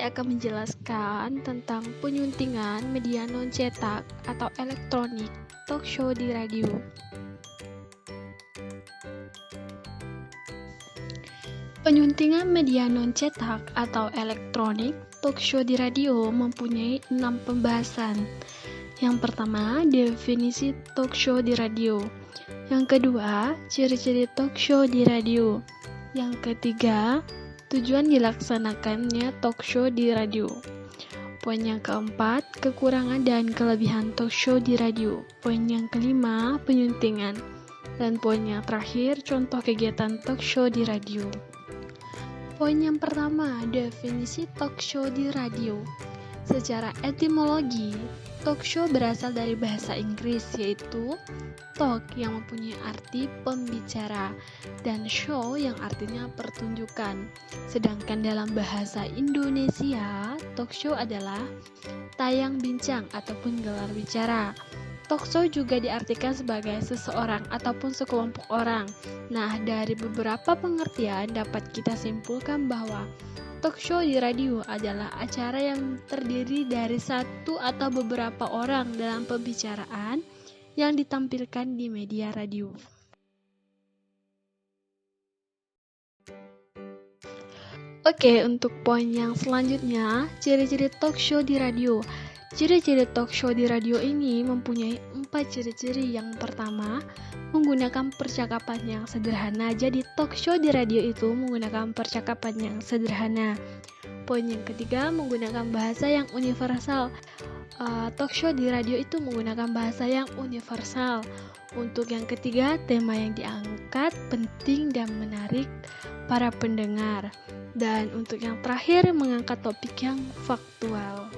saya akan menjelaskan tentang penyuntingan media non-cetak atau elektronik talk show di radio. Penyuntingan media non-cetak atau elektronik talk show di radio mempunyai 6 pembahasan. Yang pertama, definisi talk show di radio. Yang kedua, ciri-ciri talk show di radio. Yang ketiga, tujuan dilaksanakannya talk show di radio. Poin yang keempat, kekurangan dan kelebihan talk show di radio. Poin yang kelima, penyuntingan. Dan poin yang terakhir, contoh kegiatan talk show di radio. Poin yang pertama, definisi talk show di radio. Secara etimologi, talk show berasal dari bahasa Inggris, yaitu talk yang mempunyai arti pembicara dan show yang artinya pertunjukan. Sedangkan dalam bahasa Indonesia, talk show adalah tayang bincang ataupun gelar bicara. Talk show juga diartikan sebagai seseorang ataupun sekelompok orang. Nah, dari beberapa pengertian dapat kita simpulkan bahwa talk show di radio adalah acara yang terdiri dari satu atau beberapa orang dalam pembicaraan yang ditampilkan di media radio. Oke, untuk poin yang selanjutnya, ciri-ciri talk show di radio. Ciri-ciri talk show di radio ini mempunyai 4 ciri-ciri. Yang pertama, menggunakan percakapan yang sederhana. Jadi talk show di radio itu menggunakan percakapan yang sederhana. Poin yang ketiga, menggunakan bahasa yang universal. Talk show di radio itu menggunakan bahasa yang universal. Untuk yang ketiga, tema yang diangkat penting dan menarik para pendengar. Dan untuk yang terakhir, mengangkat topik yang faktual.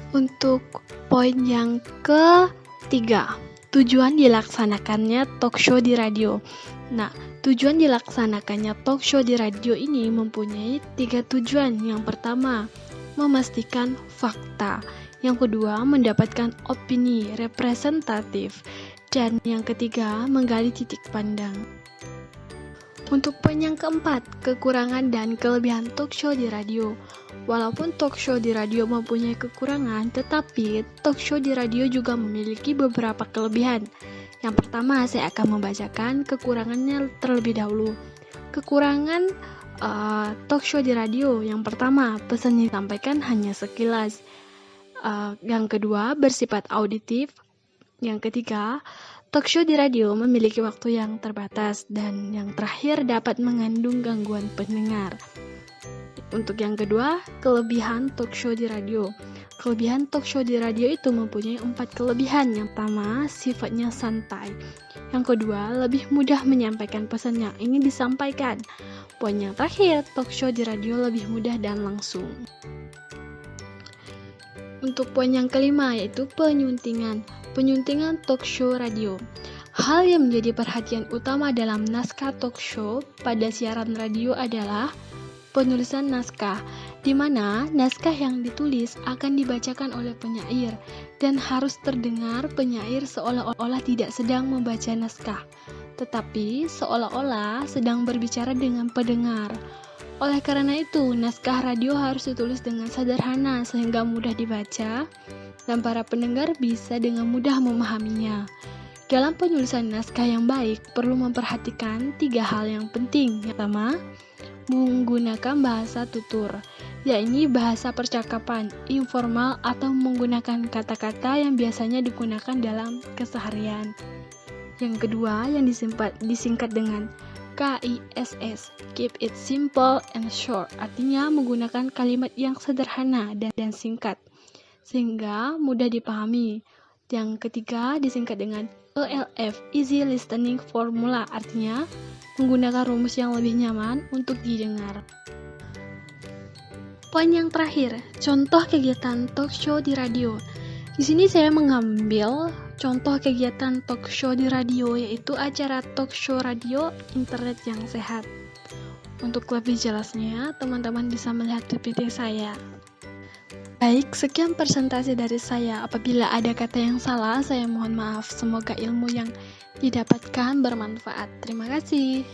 Untuk poin yang ketiga, tujuan dilaksanakannya talk show di radio. Nah, tujuan dilaksanakannya talk show di radio ini mempunyai 3 tujuan. Yang pertama, memastikan fakta. Yang kedua, mendapatkan opini representatif. Dan yang ketiga, menggali titik pandang. Untuk poin yang keempat, kekurangan dan kelebihan talk show di radio. Walaupun talk show di radio mempunyai kekurangan, tetapi talk show di radio juga memiliki beberapa kelebihan. Yang pertama, saya akan membacakan kekurangannya terlebih dahulu. Kekurangan talk show di radio. Yang pertama, pesan yang disampaikan hanya sekilas. Yang kedua, bersifat auditif. Yang ketiga, talk show di radio memiliki waktu yang terbatas. Dan yang terakhir, dapat mengandung gangguan pendengar. Untuk yang kedua, kelebihan talk show di radio. Kelebihan talk show di radio itu mempunyai 4 kelebihan. Yang pertama, sifatnya santai. Yang kedua, lebih mudah menyampaikan pesan yang ingin disampaikan. Poin yang terakhir, talk show di radio lebih mudah dan langsung. Untuk poin yang kelima, yaitu penyuntingan. Penyuntingan talk show radio. Hal yang menjadi perhatian utama dalam naskah talk show pada siaran radio adalah penulisan naskah, di mana naskah yang ditulis akan dibacakan oleh penyair dan harus terdengar penyair seolah-olah tidak sedang membaca naskah, tetapi seolah-olah sedang berbicara dengan pendengar. Oleh karena itu, naskah radio harus ditulis dengan sederhana sehingga mudah dibaca dan para pendengar bisa dengan mudah memahaminya. Dalam penulisan naskah yang baik, perlu memperhatikan 3 hal yang penting. Yang pertama, menggunakan bahasa tutur, yakni bahasa percakapan informal atau menggunakan kata-kata yang biasanya digunakan dalam keseharian. Yang kedua, yang disingkat dengan KISS, keep it simple and short, artinya menggunakan kalimat yang sederhana dan singkat, sehingga mudah dipahami. Yang ketiga, disingkat dengan ELF, easy listening formula, artinya menggunakan rumus yang lebih nyaman untuk didengar. Poin yang terakhir, contoh kegiatan talk show di radio. Di sini saya mengambil contoh kegiatan talk show di radio, yaitu acara talk show radio internet yang sehat. Untuk lebih jelasnya, teman-teman bisa melihat PPT saya. Baik, sekian presentasi dari saya. Apabila ada kata yang salah, saya mohon maaf. Semoga ilmu yang didapatkan bermanfaat. Terima kasih.